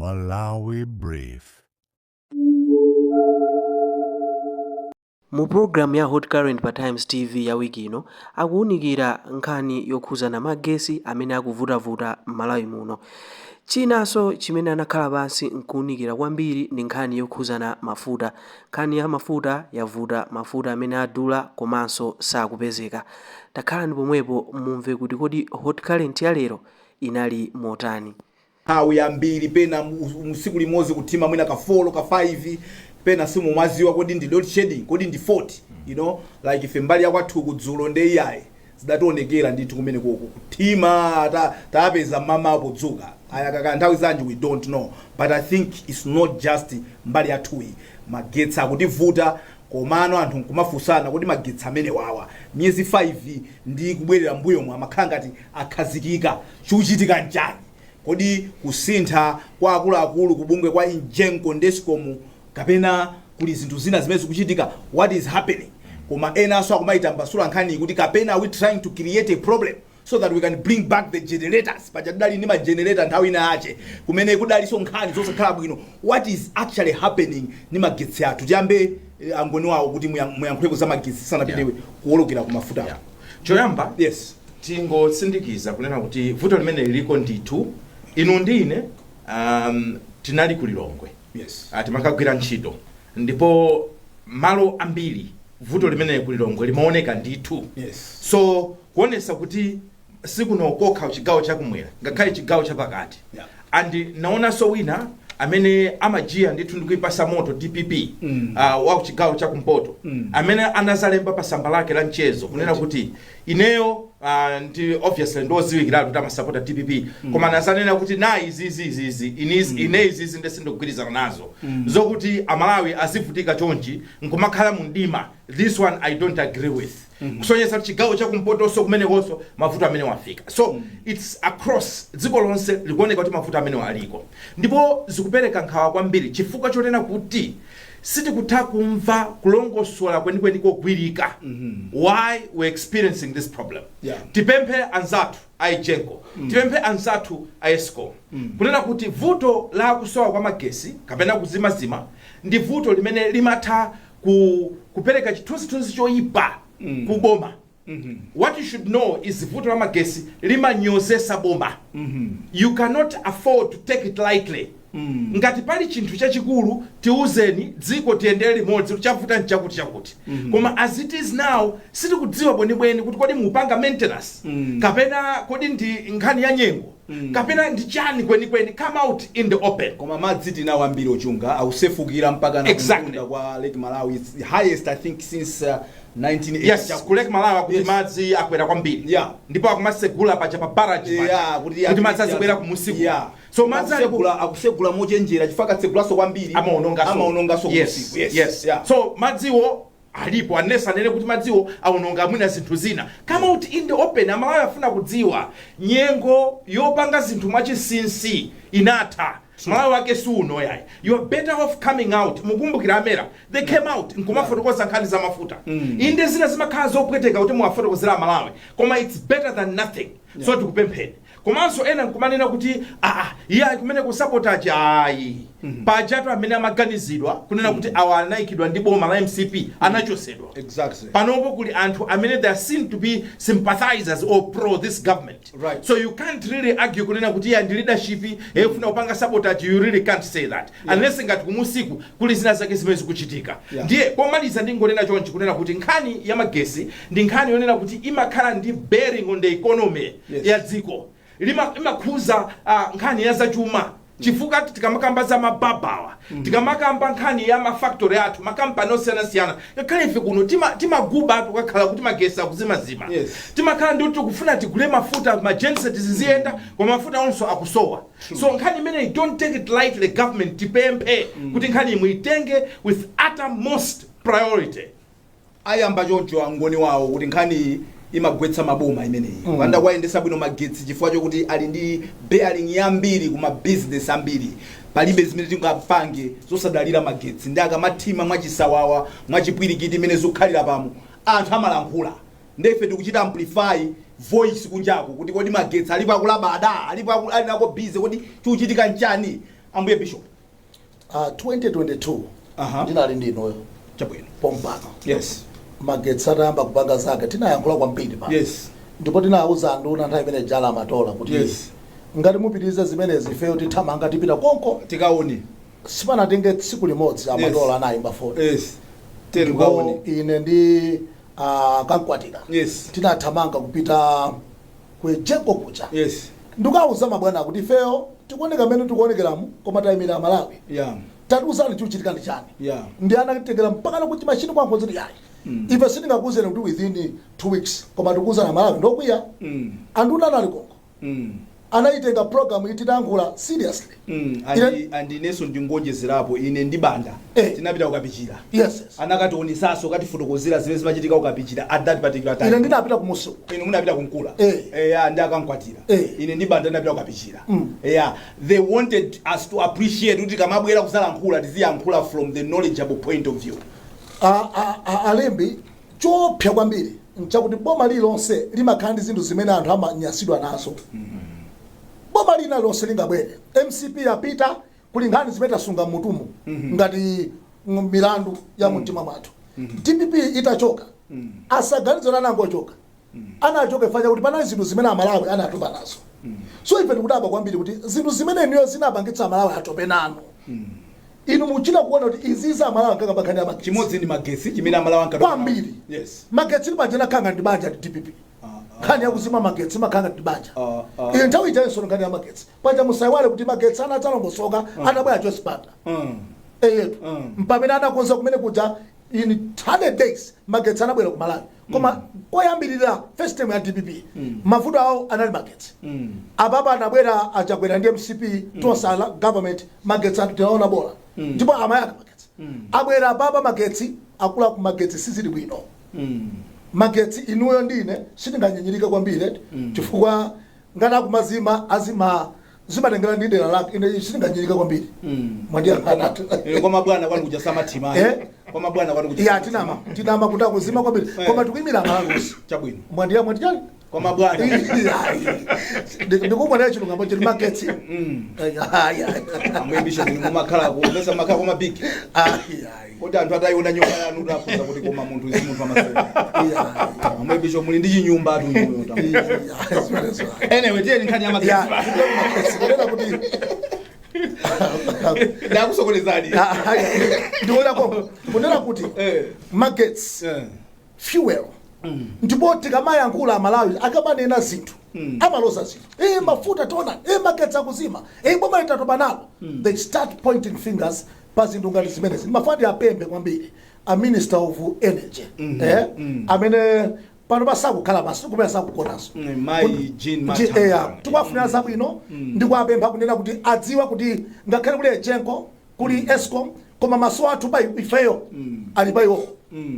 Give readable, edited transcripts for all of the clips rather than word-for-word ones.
Malawi Brief. Mu program ya Hot Current pa Times TV ya wiki ino akuwunikira nkhani yokhuzana magesi amene akuvutavuta Malawi muno. Chinanso chimene anakhala pansi nkuwunikira kwambiri ndi nkhani yokhuzana mafuta. Nkhani ya mafuta yavuta, mafuta amene adula komanso sakupezeka. Takhalani pomwepo mumve kuti kodi Hot Current ya lero inali motani. Hawi ambiri pena musiku limozi kutima mwina ka 4 ka 5 pena simu mwaziwa kodi ndi load shedding kodi ndi 40 you know like if mbali yakwathu kudzulo ndi yayi zidatonekera ndithu kumene kutima tapeza mama apo dzuka ayakaka nthawi zanji we don't know, but I think it's not just mbali yathu magetsi akutivuta komano anthu nkumafusana kodi magetsi amene wawa miyezi 5 ndi kubwerera mbuyo mwa makhala ngati akhazikika chuchitika njani. Kodi kusintha kwa akuluakulu kubungwe kwa Injenko Ndescom kapena kuli zinthu zina zimene zikuchitika, what is happening? Koma ena aso akumaitambasula nkhani kuti kapena we trying to create a problem so that we can bring back the generators. Pachadali ni ma generator nthawi ina ache kumene kudali so nkhani zosakhala bwino. What is actually happening ni magetsi athu? Tiyambe angoni wawo kuti muyankhuleko za magetsi sanapitewe kuwolokera ku mafuta. Choyamba, yes, tingosindikiza kunena kuti vuto limene liliko ndithu inu ndine tinali kulilongwe. Yes. Timakagwira ntchito ndipo malo ambiri vuto limene kulilongwe limaoneka ndithu. Yes. So kuonesa kuti sikunokoka chigawo chakumwera ngakhale chigawo chapakati. Yeah. And naona so wina amene amajia ndithu ndikuipasa moto DPP wa chigawo chakumpoto amene anazalemba pa samba lake la mchezo kunena kuti ineyo ndi obviously ndoziwikira kuti amasapota DPP koma nazanena kuti na izi ine izi ndesindogwirizana nazo zokuti amalawi azivutika chonchi nkumakhala mu ndima. This one I don't agree with. Kusonyesa chigawo chakumpoto so kumene konso mafuta amene wafika. So it's across dziko lonse likuoneka kuti mafuta amene waliko. Ndipo zikupereka nkhawa kwambiri chifukwa chotena kuti sitikutha kumva kulongosola kwenikweni kogwirika why we're experiencing this problem. Yeah. Tipemphe anzathu Injenko, tipemphe anzathu Escom kunena kuti vuto la kusowa kwa magesi kapena kuzimazima ndi vuto limene limatha kupereka chithunzithunzi choyipa kuboma. What you should know is vuto la magesi limanyozesa boma. You cannot afford to take it lightly. Ngati pali chinthu chachikulu tiuzeni dziko tiyendere limodzi chavuta nchakuti chakuti. Koma as it is now sitikudziwa bwenibweni kuti kodi mupanga maintenance kapena kodi ndi nkhani ya nyengo kapena ndi chani kwenikweni. Come out in the open. Koma madzi tinawo ambiri ochunga ausefukira mpaka na kunda kwa Lake Malawi. It's the highest I think since 1980. Yes, ku Lake Malawi kuti madzi akwera kwambiri. Yeah. Ndipo akumasegula pacha pa barrage kuti madzi azibwera ku musiku. Yeah. So madzi akusegula mochenjera chifaka tsegulaso kwambiri amaonongaso yes. Yes. Yeah. So madziwo alipo anesa nene kuti madziwo aononga mwina zinthu zina. Come out in the open. Amalawi afuna kudziwa nyengo yopanga zinthu mwachisinsi inatha. Malawi wake suno yayi. You are better off coming out. Mukumbukira amera they came out nkumafotokoza nkhani za mafuta. Inde zina zimakhala zopweteka kuti muwafotokozera Malawi koma it's better than nothing. So tikupempheni. Komanso ena nkumanena kuti iya kumene kusabotage ayi pajatu amene amaganizidwa kunena kuti awa anaikidwa ndi boma la MCP anachosedwa. Exactly. Panopo kuli anthu amene they are seen to be sympathizers or pro this government. Right. So you can't really argue kunena kuti ya ndi leadership efuna upanga sabotage. You really can't say that. Yeah. Unless ngati kumusiku kuli zina zake zimene zikuchitika. Yeah. Ndiye pomaliza ndingonena chonchi kunena kuti nkhani ya magesi ndi nkhani yonena kuti imakhala ndi bearing on the economy. Yes. Ya dziko. Imakhuza nkhani ya zachuma. Chifukwa tikamakamba za mababawa tikamakamba nkhani ya mafactory athu makampani osiyana ngakhale ife kuno timaguba tukakhala kuti magesi akuzimazima. Yes. Timakhala ndi kuti tikufuna tigule mafuta ma genset ziziyenda koma mafuta onso akusowa. So nkhani imene don't take it lightly. Government tipemphe kuti nkhani imwe itenge with uttermost priority. Ayamba choncho angoni wawo kuti nkhani imagwetsa maboma imeneyi. Wanda kwayendesa bwino magetsi chifukwa chokuti ali ndi bearing yambiri kuma business ambiri. Palibe zimene tingapange zosadalira magetsi ndi akamathima mwachisawawa mwachipwirikiti imene zokhalira pamo anthu amalankhula. Ndefe tikuchita amplify voice kunjako kuti kodi magetsi alipo akulabada alipo ali nako busy kodi chuchitika nchani. ambuye bishop 2022 Aha. ndinali ndinoyo chabwino pompano yes magetsi atayamba kupanga zake tinayankhula kwambiri pano yes ndipo tinawuza nduna nthawi imene jala amatola kuti Yes. ngati mupitirize zimenezi ifeyo tithamanga tipita konko tikaone sipanatenge tsiku limodzi amatola anayimba foni yes ten ndipo kaone ine ndi kankwatira yes tinathamanga kupita kujengo kucha yes ndikawuza mabwana kuti ifeyo tikuoneka mmene tikuonekeramu koma tayimira Malawi yeah tatiuzani chikuchitika ndi chani yeah ndi anatengera mpaka kuti machini kwanko ziti yayi ife sindingakuuzeni kuti within 2 weeks koma tikuuzana Malawi ndokwiya anduna anali konko anayitenga program itidankhula seriously andi neso ndingonjezerapo ine ndi banda tinapita kukapichira yes anakationisaso katifotokozera zimene zimachitika kukapichira at that particular time ine ndinapita kumusu ine munapita kumkula ndi akankwatira Eh. ine ndi banda ndinapita kukapichira they wanted us to appreciate kuti kamabwera kusalankhula tiziyankhula from the knowledgeable point of view alembi chopsa kwambiri nchakuti boma lilonse limakhala ndi zinthu zimene anthu amanyasidwa nazo boma lina lonse lingabwere MCP yapita kuli nkhani zimene tasunga mmutumu ngati milandu ya mumtima mwathu DPP itachoka asaganizana nangochoka anachoka ifanya kuti panali zinthu zimene Amalawi anatopa nazo so ife tikudabwa kwambiri kuti zinthu zimene niyo zinapangitsa Amalawi atope nanu inu muchita kuona kuti izi za Amalawi ngakabakani ya magetsi chimodzi ndi magetsi chimene Amalawi ankatopa kwambiri yes magetsi libajena khanga ndi banja ndi DPP khani yakuzima magetsi makhanga ndi banja iyo nthawi ijayenso ngani ya magetsi banja musaiwale kuti magetsi anadzalongosoka atabwera Jospata eyetu mpamene anakonza kumene kuja in 100 days magetsi anabwera ku Malawi koma koyambirira first time ya DPP mavuto awo anali magetsi ababa anabwera achakwera ndi MCP tosala government magetsi atinaona bola ndipo amayaka magetsi abwera ababa magetsi akula ku magetsi sizili bwino magetsi inuyo ndine sitinganyinyirika kwambiri chifukwa ngati akumazima azima zimatengera ndi dera lake ine sitinganyirika kwambiri mwandiyankhana kwa mabwana kwani kuja samathima kwa mabwana kwani kuja ya tinama kuti akuzima kwambiri koma tikuyimira Malawi chabwino mwandiyani kwa mabwana ndikubona chino ngambo chiri magetsi amwembisha ni mumakhala kuomesa makhala kwa mabiki kuti anthu ataiona nyumba yanu utafunza kuti koma munthu isi munthu amasera amwembisha muli ndi chinyumba atu anyway tiye nkhani ya magetsi kunena kuti ndakusokonezani ndiona kwa kunena kuti magetsi fuel ndipo tikamayankhula Malawi akamanena zinthu amaloza zinthu mafuta tona magetsi akuzima boma litatopa nalo they start pointing fingers pa zinthu ngati zimenezi mafandi apembe kwambiri a minister of energy amene pano pasakukhala basi kumene sakukonaso mai Jean Matamba tikwafunira zabwino ndikuapempha kunena kuti adziwa kuti ngakhale kuli Ejenko kuli Eskom koma maso athu pa ifeyo ali pa iwo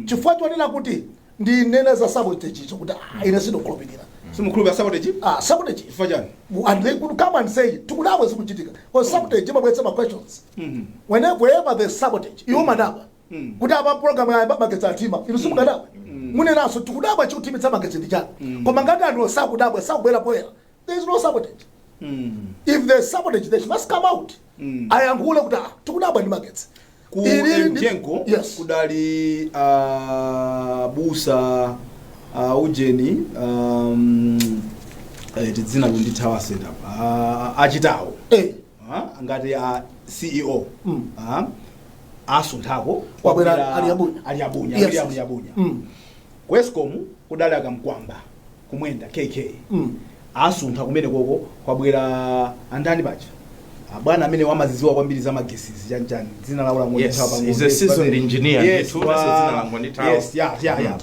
chifukwa chonena kuti ndi nene za sabotage kuti ine sinokhulupirira simukhulupirira sabotage sabotage chifukwa chani and they could come and say tikudabwa zikuchitika because sabotage imabweretsa ma questions whenever there's sabotage iwo madabwa kuti apa program ya magetsi atima inu simukadabwa munenaso tikudabwa chikutimitsa magetsi ndi chani koma ngati anthu sakudabwa sakubwera poyera there is no sabotage if there's sabotage they must come out ayankhule kuti tikudabwa ndi magetsi ku Mjengo kudali busa ujeni tidzina lundithawa setup achitawo ngati CEO asunthako kwabwera ali abunya Wescom kudali akamkwamba kumwenda KK asuntha kumene koko kwabwera andani pacha bwana amene wamaziziwa kwambiri za magesi chanchani dzina la ula yes is a seasoned engineer yes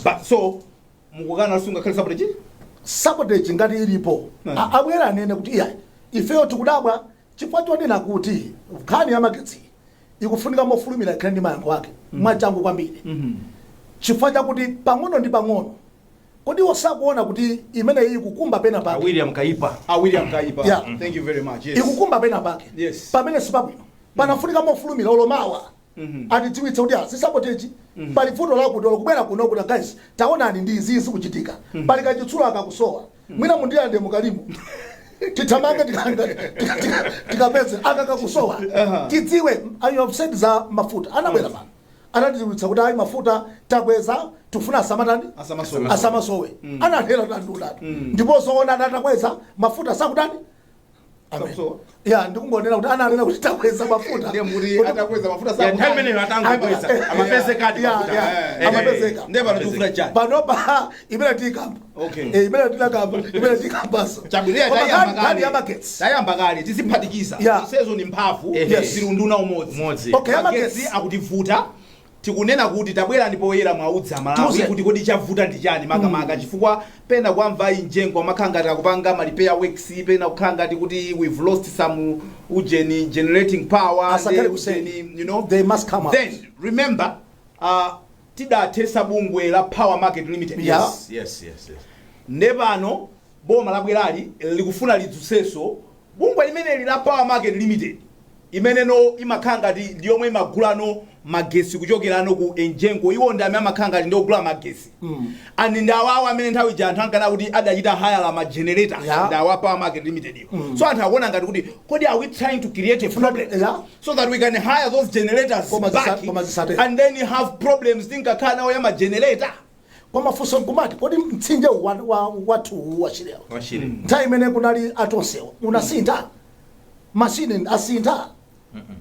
but so mukukana sunga khali sabotage ngati ilipo abwera anene kuti iya ifeyo tikudabwa chifukwa chonena kuti nkhani ya magetsi ikufunika mofulumira ikhale ndi mayankho ake mwachangu kwambiri chifukwa chakuti pang'ono ndi pang'ono kodi osakuona kuti imene iyi kukumba pena pake William Kaipa thank you very much yes ikukumba pena pake yes pamene sipabwino panafunika mofulumira olomawa atidziwitse kuti sisabotage pali futo lakuti kubwera kuno kuti guys taonani ndi izi kuchitika pali kachitsulo akakusowa mwina mundiyande mukalimu titamange tikapeze akakakusowa tidziwe you said za mafuta anabwera pano anatidziwitsa kuti ayi mafuta takweza tufuna asamatani asamasowe anathera tandulatu ndipo zoona atakweza mafuta sakutani ya ndikungonena kuti ananena kuti takweza mafuta ndiye muri atakweza mafuta sa nthawi atangokweza amapezeka amapezeka ndiye pano tufuna chani panopa imene tikamba imene tikamba so chabwirira tayamba kale tiziphatikiza isezo ni mphamvu zilunduna umodzi magetsi akutivuta tikunena kuti tabwera ndipo oyera mwaudza Malawi kuti kodi chavuta ndi chani makamaka chifukwa pena kwamva injengo makhanga takupanga ma repair works pena kukhanga kuti we've lost some generating power you know they must come out. Then remember tidatesa bungwe la Power Market Limited. Yes. Nebano boma labwerali likufuna lidzuseso bungwe limene la Power Market Limited imene no imakhanga ndiyomwe imagulano magesi kuchokerano ku enjengo iwo ndi amene amakhanga ndogula magesi and ndawawa amene nthawi ja anthu ankana kuti adachita hire ma generator ndawa Power Market Limited iyo so anthu akuona ngati kuti kodi are we trying to create a problem so that we can hire those generators back and then you have problems thinkakhala nawo ya ma generator koma fuso kumati kodi mtsinje watu wachileo nthawi imene kunali atonsewo unasintha machine asintha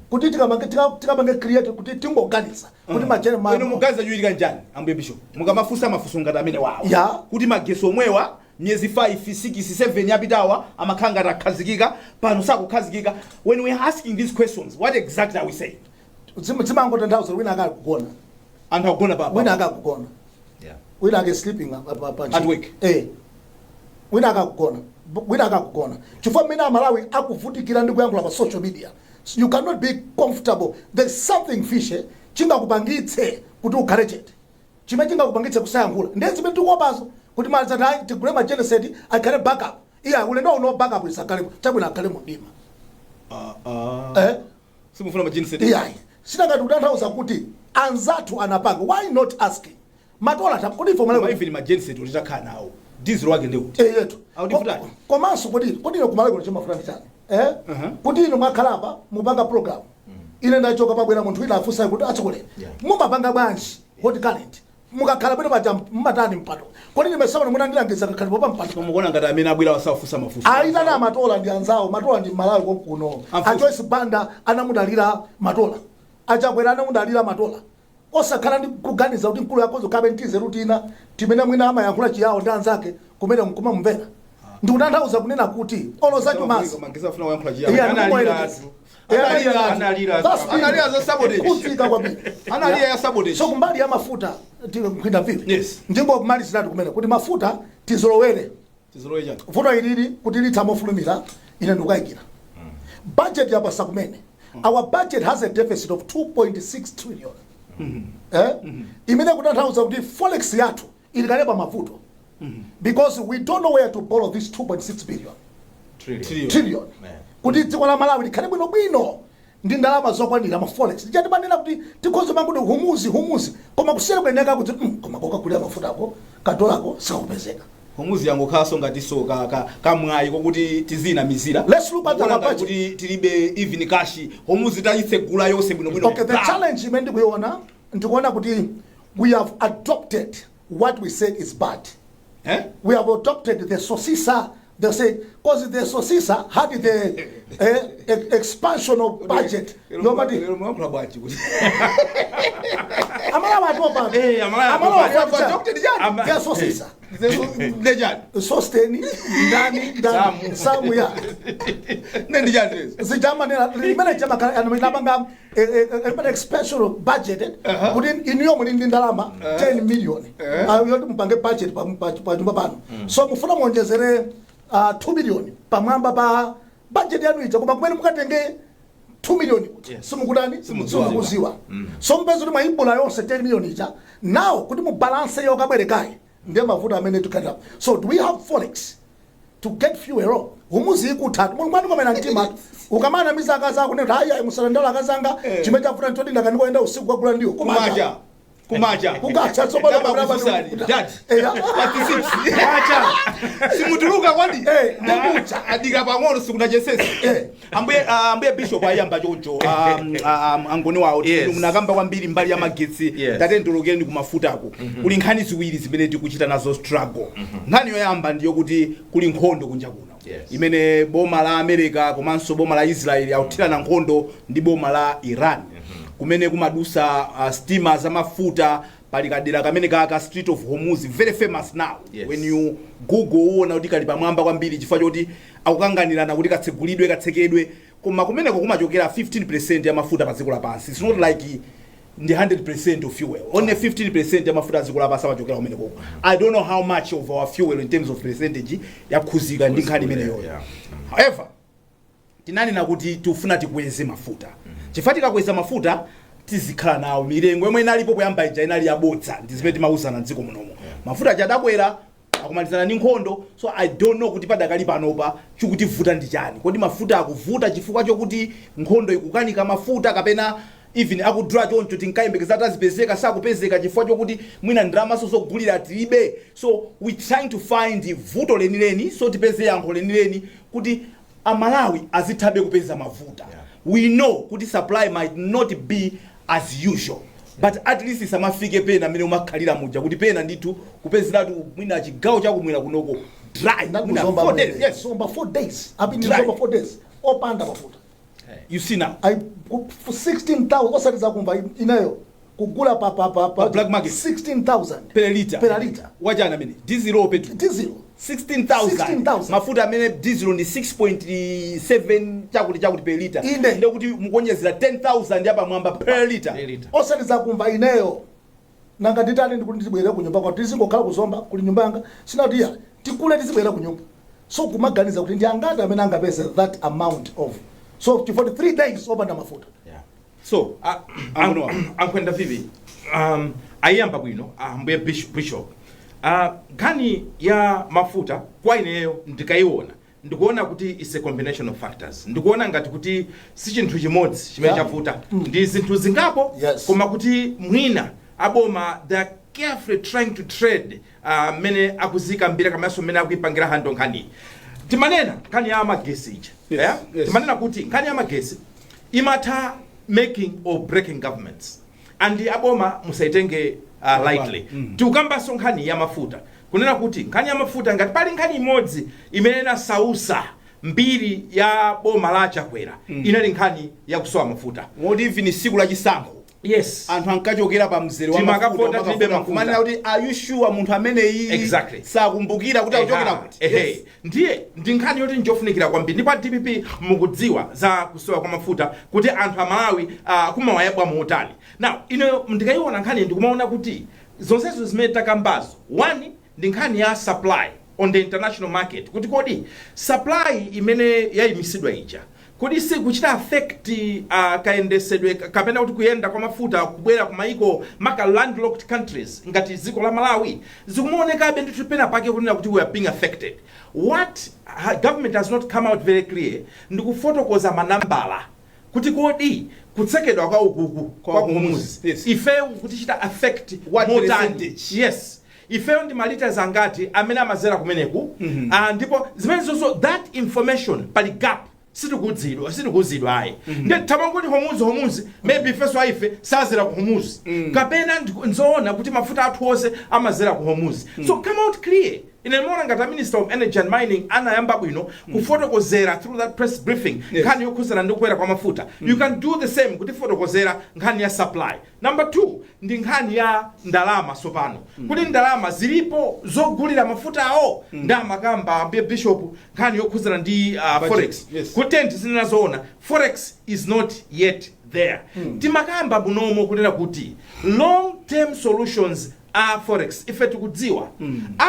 kuti tikabange create kuti tingoganiza kuti majene mano mugaza juilika njani ambuye bishop mukamafusa mafuso ngati amene wawo kuti magesi omwewa myezi 5 6 7 yapitawa amakhanga takhazikika pano sakukhazikika when we are asking these questions what exactly are we saying zimango tanthauza wina akakugona anthu akugona baba wina akakugona wina ake sleeping at work wina akakugona chifukwa mmene Malawi akuvutikira ndi kuyankhula pa social media. You cannot be comfortable. There's something fishy. Chinga kupangitse kuti ukhale chete. Chimene chinga kupangitse kusayankhula. Ndiye zimene tikuopazo kuti mazata tigule ma genocide akhale backup. Iya ulendo no backup isakale chabwina akhale mudima. Simufuna ma genocide. Iya. Sina ngati kutanthauza kuti anzathu anapanga. Why not asking? Matola kuti ifo Malawi even ma genocide ulitakhala nawo. Diziro wake ndekuti. Yetu. Komanso kodi nokumalawi kuti chimafuna ndi chani. Kuti ino mwakhalapa mupanga program ine ndachoka pabwera munthu wina afusa kuti atsogolera mumapanga bwanji hot current mukakhala bwino paja mmatani mpato kodi nimesema mwana ndilangiza kakhalipo pa mpato mukuona ngati amene abwera wasafusa mafuso aita na matola ndi anzawo matola ndi Malawi konkuno a Joyce Banda anamudalira matola achakwera anamudalira matola osakhala ndi kuganiza kuti mkulu yakozo kabentize rutina timene mwina amayankhula chiyawo ndi anzake kumene mkumamumvera ndikutanthauza kunena kuti oloza Mmaso mangizafuna wayankhula chiyawo analira za sabotage kutika kwabili analia ya sabotage so kumbali ya mafuta tikwenda vile ndingo kumali zitatu kumene kuti mafuta tizolowere vuto ilili kuti litamofulumira ine ndikuyikira budget ya basa kumene our budget has a deficit of 2.6 trillion imene kutanthauza kuti forex yathu ilikalepa mavuto because we don't know where to borrow this 2.6 billion trillion kuti dziko la Malawi likhale bwino ndi ndalama zokwanira ma forex ndichati manena kuti tikhozo manguti humuzi koma kusiyana kweneka kuti koma kokakulira mafutako katolako sakupezeka humuzi yango khaso ngati so kamwayi kokuti tizina mizira let's look at our budget kuti tilibe even cash humuzi tayitsegula yonse bwino okay the challenge imene ndikuiona ndikuona kuti we have adopted what we said is bad we have adopted the sosisa. They say, because the Sosisa had the expansion of budget. Nobody. Amala adopted the Sosisa. Sosteni, Dani, Samuya. The German expansion of budget. In your in Dalama, 10 million. I will budget. So, Mufuna Monjazere. 2 million pamwamba pa budget yanu ija koma kumene mukatenge 2 million kuti simukudani simukuziwa so mpezo kuti maibola yonse 10 million ija now kuti mu balance yo kabwerekayi ndiye mavuto amene tukenda so do we have forex to get fuel humuzi ikutatu mulungu anu komena mtima ukamana mizaka zako kuti hayi musalandala akazanga chimene chafuta ntodi ndakanikoenda usiku kwagula ndiwo kumaja kumacha kukacha tsopano pabraba dad eya acha simutuluka kwandi ndakucha adika pang'ono sikunachesesa ambuye bishop ayamba choncho angoni wawo munakamba kwambiri mbali ya magetsi tatendolokeni kumafutako kuli nkhani ziwiri zimene tikuchita nazo struggle nkhani yoyamba ndiyo kuti kuli nkhondo kunja kuno imene boma la America komanso boma la Israeli akuthirana nkhondo ndi boma la Iran kumene kumadusa stima za mafuta pali kadera kamene kaka Street of Hormuz, very famous now. When you google uona kuti kali pamwamba kwambiri chifukwa choti akukanganirana kuti katsegulidwe katsekedwe koma kumeneko kumachokera 15% ya mafuta pa dziko lapansi. It's not like the 100% of fuel, only 15% ya mafuta dziko lapansi amachokera kumeneko. I don't know how much of our fuel in terms of percentage yakhuzika ndi nkhani imeneyo. However, tinani nakuti tufuna tikweze mafuta chifukwa tikakweza mafuta tizikhala nawo milengo yomwe inalipo kuyamba ija inali yabodza ndizimene timauzana mdziko munomo mafuta chadabwera akumalizana ndi nkhondo. So I don't know kuti padakali panopa chikutivuta ndi chani, kodi mafuta akuvuta chifukwa chokuti nkhondo ikukanika mafuta kapena even akudra choncho tinkayembekeza tazipezeka sakupezeka chifukwa chokuti mwina ndalama zogulira tilibe. So we trying to find vuto lenileni so tipeze yankho lenileni kuti Malawi azithabe kupeza mafuta. We know kuti supply might not be as usual, but at least samafike pena amene umakhalira muja kuti pena ndithu kupezeratu mwina chigawo chakumwera kunoko dry. Mwina 4 days. Yes, so about 4 days. I've been in over 4 days. Opanda mafuta. You see now. For 16,000 osatiza kumva inayo kugula pa black market 16,000 per liter. Per liter. Wajana mene diesel or petrol? Diesel 16,000. Mafuta amene diesel ndi 6.7 chakuti per liter. Ndio kuti mukonyezera 10,000 yapa mwamba per liter. Osatiza kumva inayo nanga nditani ndikuti ndibwere ku nyumba kwa tizingokhala kuzomba kuli nyumba yanga sinati ya tikule tizibwera ku nyumba. So kumaganiza kuti ndi angati amene angapeza that amount of. So for the 3 days opanda mafuta. So ankwenda vivi ayamba bwino ambuye bishop gani ya mafuta kwa ineyo ndikaiona ndikuona kuti is a combination of factors. Ndikuona ngati kuti si chinthu chimodzi chimene chavuta ndi zinthu zingapo koma kuti mwina aboma they carefully trying to trade mene akuzika mbira kamaso mene akuipangira hando nkhani timanena nkhani ya magesi ija timanena kuti nkhani ya magesi imata making or breaking governments and aboma musaitenge lightly. Tukamba sonkhani ya mafuta kunena kuti nkhani ya mafuta ngati pali nkhani imodzi imene sausa mbiri ya boma la Chakwera inali nkhani ya kusowa mafuta. Modi even siku la chisankho anthu ankachokera pa mzere wa mafuta kumana kuti are you sure munthu amene iyi sakumbukira kuti akuchokera kuti ndiye ndi nkhani yoti njofunikira kwambiri ndipo DPP mukudziwa za kusowa kwa mafuta kuti anthu a Malawi kumawayabwa muutali. Now ino ndikaiona nkhani ndikumaona kuti zonsezo zimene takambazo one ndi nkhani ya supply on the international market kuti kodi supply imene yayimisidwa ija kodi si kuchita affect kaendesedwe kapena kuti kuyenda kwa mafuta kubwera ku maiko maka landlocked countries ngati ziko la Malawi zikumaoneka be ndithu pena pake kunena kuti we are being affected. What government has not come out very clear ndikufotokoza manambala kuti kodi kutsekedwa kwa ukuku kwa kumuzi ife kuti chita affect what percentage. Yes, ifeyo ndi malita zangati amene amazera kumeneku ndipo zimene zonso that information pali gap sitikuzidwa ayi ndi tamangoti homuzi maybe ifeso aife sazera ku homuzi kapena nzoona kuti mafuta athu onse amazera ku homuzi. So come out clear inemona ngati Minister of Energy and Mining anayamba bwino kufotokozera through that press briefing nkhani yokhuzana ndi kukwera kwa mafuta. You can do the same kuti fotokozera nkhani ya supply. Number 2 ndi nkhani ya ndalama sopano kuti ndalama zilipo zogulira mafuta awo ndamakamba ambuye bishop nkhani yokhuzana ndi forex kutenti zinazoona forex is not yet there. Timakamba bunomo kunena kuti long term solutions are forex ife tikudziwa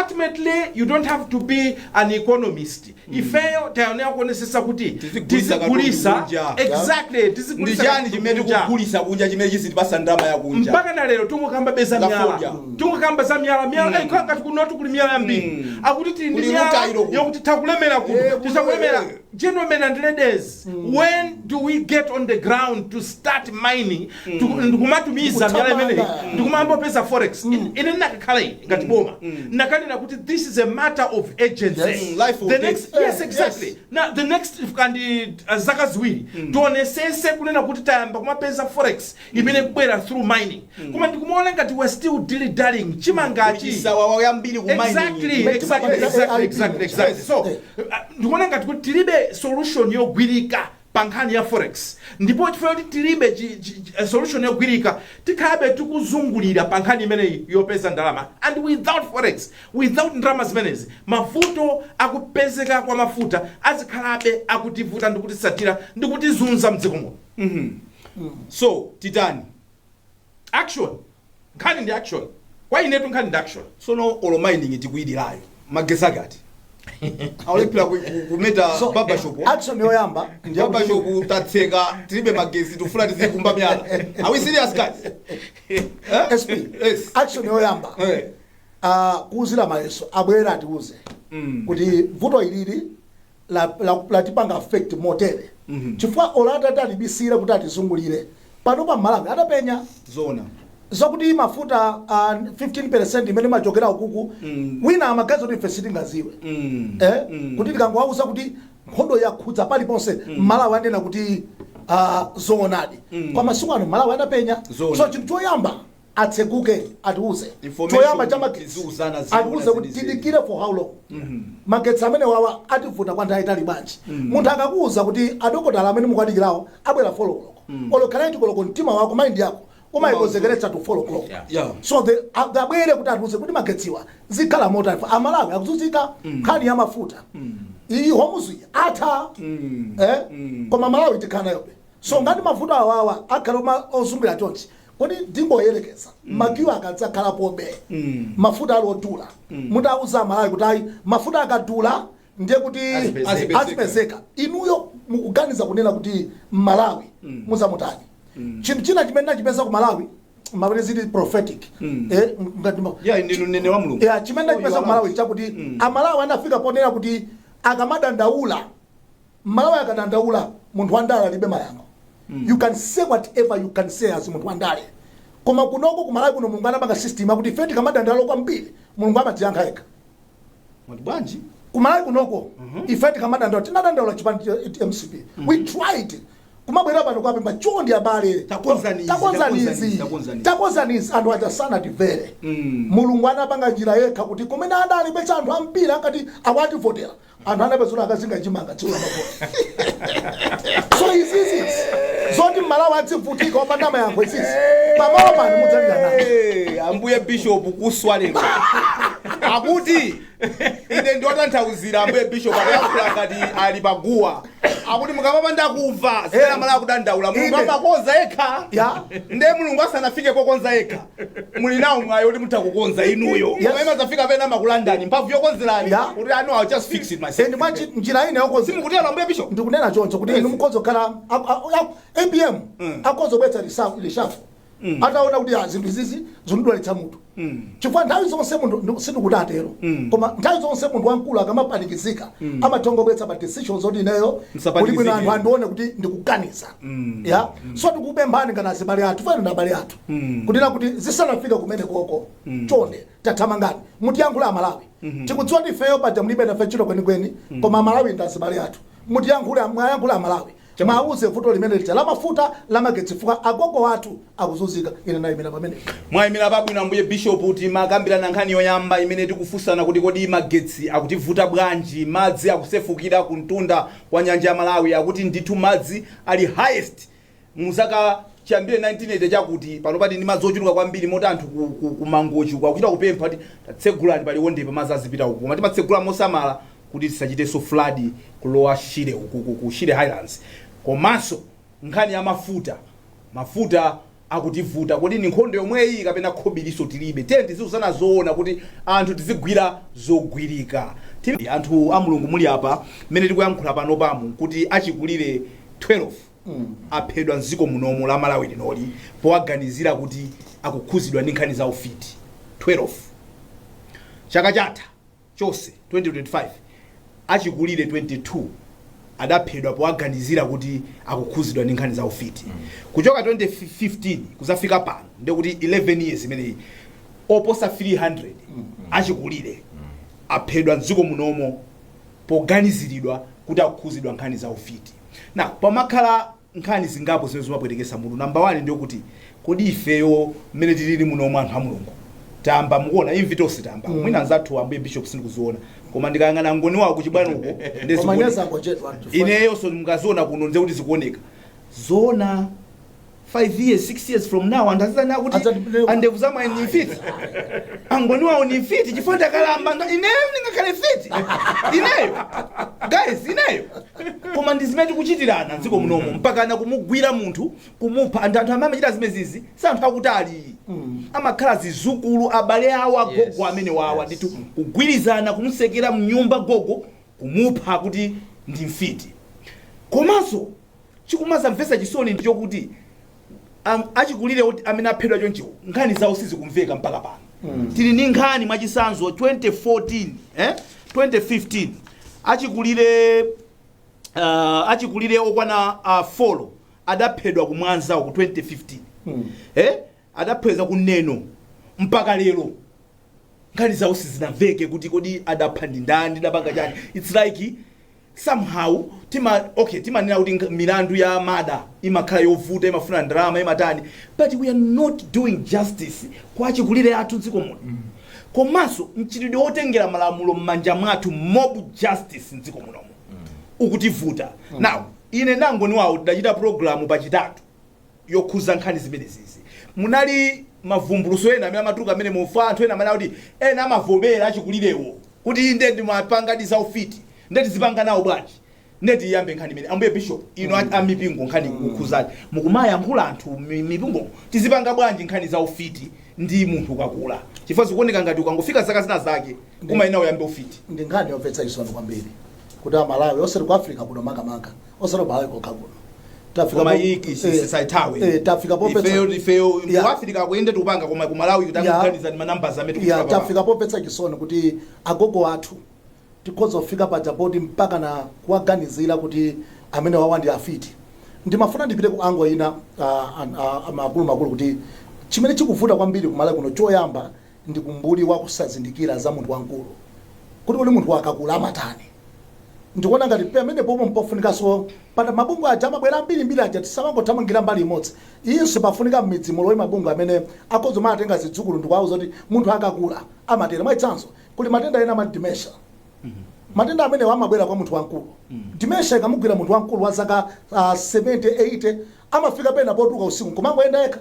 ultimately you don't have to be an economist ifeyo taonea kuonesesa kuti tizigulisa tizigulisa chani chimene tikugulisa kunja chimene chizitipasa ndalama ya kunja mpaka na lero tungokamba beza miyala tungokamba za miyala ikanga tikunotu kuli miyala yambiri akuti tili ndi miyala yokuti takulemera kuno tisakulemera gentlemen and ladies, when do we get on the ground to start mining? Ndikumatumiza miyala imeneyi, ndikumamba pesa forex. Ine nakakhala ngati boma. Nakanena kuti this is a matter of agency. Life The next, yes, exactly. Yes. Now the next kandi zaka ziwiri tionesese kunena kuti tayamba kumapeza forex imene kubwera through mining. Koma ndikumaona ngati we're still dilly-dallying chimangachi. Exactly. So ndikuona ngati kuti tilibe solution yogwirika pankhani ya forex. Ndipo chifukwa kuti tilibe solution yogwirika tikhabe tikuzungulira pankhani imeneyi yopeza ndalama. And without forex, without ndalama zimenezi, mavuto akupezeka kwa mafuta azikhalabe akutivuta ndikutisatira ndikutizunza mdziko muno. So titani Action. Nkhani ndi action. Kwa inetu nkhani ndi action. so no olo mining tikuidirayo magesi akati awulephera kumeta baba shop action yoyamba baba shop tatseka tilibe magesi tufuna tizikumba myala are we serious guys SP Yes. action yoyamba kuuzira mayeso abwera atiuze kuti vuto ilili latipanga affect motere chifukwa olata talibisira kuti atizungulire pano pa Malawi atapenya zona zokuti mafuta 15% imene machokera ukuku wina amagazi kuti ife sitingaziwe kuti tikangowauza kuti nkhondo yakhudza paliponse Malawi anena kuti zoonadi kwa masiku ano Malawi anapenya so chinthu choyamba atsekuke atiuze choyamba cha magetsi atiuze kuti tidikire for how long magetsi amene wawa ativuta kwa nthawi itali bwanji munthu akakuuza kuti adokotala amene mukadikirawo abwera follow olokhalani tikoloko mtima wako mind yako umayikonzekeretsa to 4 o'clock. So the abwere kuti atiuze kuti magetsiwa zikhala mota Amalawi akuzunzika nkhani ya mafuta iyi homuzwi atha koma Malawi tikhana yobe so ngati mafuta awawa akhala osumbira chonchi kodi ndingoyerekeza magiwa akadzakhala pobe mafuta alodula mutauza Malawi kuti ayi mafuta akadula ndiye kuti azipezeka inuyo mukuganiza kunena kuti Malawi muzamutani chinthu china chimene nachipeza ku Malawi mabene zili prophetic ndinu nene wa Mulungu chimene nachipeza ku Malawi chakuti Amalawi anafika ponena kuti akamadandaula Malawi akadandaula munthu wandala libe mayankho you can say whatever you can say as munthu wandale koma kunoko ku Malawi kuno Mulungu anapanga system akuti feti kamadandaula kwambiri Mulungu amatiyankha eka bwanji ku Malawi kunoko ifeti kamadandaula tinadandaula chipani MCP we tried kumabwera pano kwapemba chondi abale takonzanizi anthu achasana tivere Mulungu anapanga njira yekha kuti kumene adali pecha anthu ampira akati awativotera anthu anapezula akazinga chimanga tsiku lamavota so izizi zoti Malawi adzivutika opanda mayankho izizi pamalo pano mudzalira nayo ambuye bishop kuswalero akuti ine ndiwatanthauzira ambuye bishop akayankhula ngati ali paguwa akuti mukamapanda kumva zera Malawi kudandaula Mulungu amakonza yekha nde Mulungu asanafike kokonza yekha muli nawo mwayo kuti mutakukonza inuyo koma zafika pena makulandani mphamvu yokonzerani kuti I know I'll just fix it myself ndi mwachi njira ine yokonza simukutera ambuye bishop ndikunena choncho kuti inu mkonzo khala ABM akonzo bwetsa lishafu ataona kuti zinthu izizi zindudwalitsa munthu chifukwa nthawi zonse munthu sindikudatero koma nthawi zonse munthu wamkulu akamapanikizika amathongobwetsa pa decisions zoti ineyo kuti bwino anthu andione kuti ndikuganiza so tikupemphani ngati azibale athu fana ndabale athu kunena kuti zisanafika kumene koko chonde tathamangani mutiyankhula Amalawi tikudziwa kuti ifeyo paja mulibe nafe ntchito kwenikweni koma Amalawi ndi azibale athu mwayankhula Amalawi mauze vuto limene lija la mafuta la magetsi fuka agogo athu akuzunzika ine nayimira pamene mwayimira pabwino ambuye bishop kuti makambirana nkhani yoyamba imene tikufunsana kuti kodi magetsi akutivuta bwanji madzi akusefukira ku mtunda kwa nyanja ya Malawi akuti ndithu madzi ali highest muzaka chambire 1980 chakuti pano pati ndi madzi ochuluka kwambiri moti anthu kumangochi kwakuchita kupempha kuti tatsegulani pali wondepa madzi azipita uku koma timatsegula mosamala kuti tisachiteso flood kulowa Shire ku Shire Highlands komanso nkhani ya mafuta akutivuta kodi ni nkhondo yomweyi kapena khobiliso tilibe tenti zikuzana zoona kuti anthu tizigwira zogwirika anthu a Mulungu muli apa mmene tikuyankhula pano pamu kuti achikulire 12 aphedwa mdziko munomo la Malawi linoli powaganizira kuti akukhuzidwa ndi nkhani za ufiti 12 chaka chatha chose 2025 achikulire 22 adaphedwa powaganizira kuti akukhuzidwa ndi nkhani za ufiti kuchoka 2015 kuzafika pano ndikuti 11 years imeneyi oposa 300 achikulire aphedwa mdziko munomo poganiziridwa kuti akukhuzidwa nkhani za ufiti. Na pamakhala nkhani zingapo zimene zimapwetekesa munthu. Number 1 ndiyo kuti kodi ifeyo mmene tilili munomo anthu a Mulungu tamba mukuona imvitosi tamba mwina anzathu ambuye bishop sindikuziona koma ndikayang'ana ngoni wawo kuchibwano uko ndezikuoneka ineyo so mungaziona kuno nze kuti zikuoneka zona 5 years 6 years from now andazana kuti andevu zama ni fit angoni wawo ni fit chifunda kalamba ineyo ningakhale fit ineyo guys ineyo koma ndizimene kuchitirana nziko munomo mpaka na kumugwira munthu kumupha anthu amamachita zimezizi santhu akutali amakhala zizukulu abale awo agogo amene wawa nditu kugwirizana kumusekera mnyumba gogo kumupha kuti ndi mfiti. Komanso chikumaza mvesa chisoni ndicho kuti achikulire kuti amene aphedwa choncho nkhani zawo sizikumveka mpaka pano. Tili ndi nkhani mwachisanzo 2014 2015 achikulire okwana Phula adaphedwa kumwanza ku 2015 adaphedwa kuneno mpaka lero nkhani zawo sizinamveke kuti kodi adapha ndi ndani ndapanga chani. It's like somehow timanena kuti milandu ya mada imakhala yovuta imafuna ndalama imatani, but we are not doing justice kwa achikulire athu dziko muno. Komanso mchitidwe otengera malamulo m'manja mwathu, mob justice mdziko muno ukutivuta. Now ine nangoni wawo ndachita program pachitatu yokhuza nkhani zimenezi. Munali mavumbuluso ena amene amatuka amene mufa anthu ena amene kuti ena amavomera achikulirewo kuti inde ndimapanga disa ufiti ndeti zipanga nawo bwanji ndeti yambe nkhani imene ambuye bishop ino amipingo nkhani kukhuzaji mukumaya nkhula anthu mipingo tizipanga bwanji nkhani za ufiti ndi munthu kakula chifukwa zikuoneka ngati ukangofika zaka zina zake kuma inawo yambe ufiti. Ndi nkhani yomvetsa chisoni kwambiri kuti Malawi osati ku Africa kuno makamaka osati Malawi kokha kuno tafika Africa kuende tupanga koma ku Malawi kutakuganiza ndi numbers amene tukufika tafika popetsa chisoni kuti agogo athu tikhoza kufika pa japoti mpaka na kuwaganizira kuti amene wawa ndi afiti. Ndimafuna ndipite ku ango ina makulu kuti chimene chikuvuta kwambiri ku Malawi kuno choyamba ndi kumbuli wa kusazindikira za munthu wankulu kuti uli munthu wakakula amatani. Ndikuona ngati pamene popo mpofunika so pata mabungu aja amabwera mbiri aja tisamangothamangira mbali imodzi inso pafunika mmidzi mulowe mabungu amene akozo matenga zidzukulu ndikuwauza kuti munthu akakula amatera mwachitsanzo kuli matenda ena amati dementia. Matenda amene amabwera kwa munthu wankulu dementia ikamugwira munthu wankulu wa zaka 70 80 amafika pena potuka usiku kumangoenda eka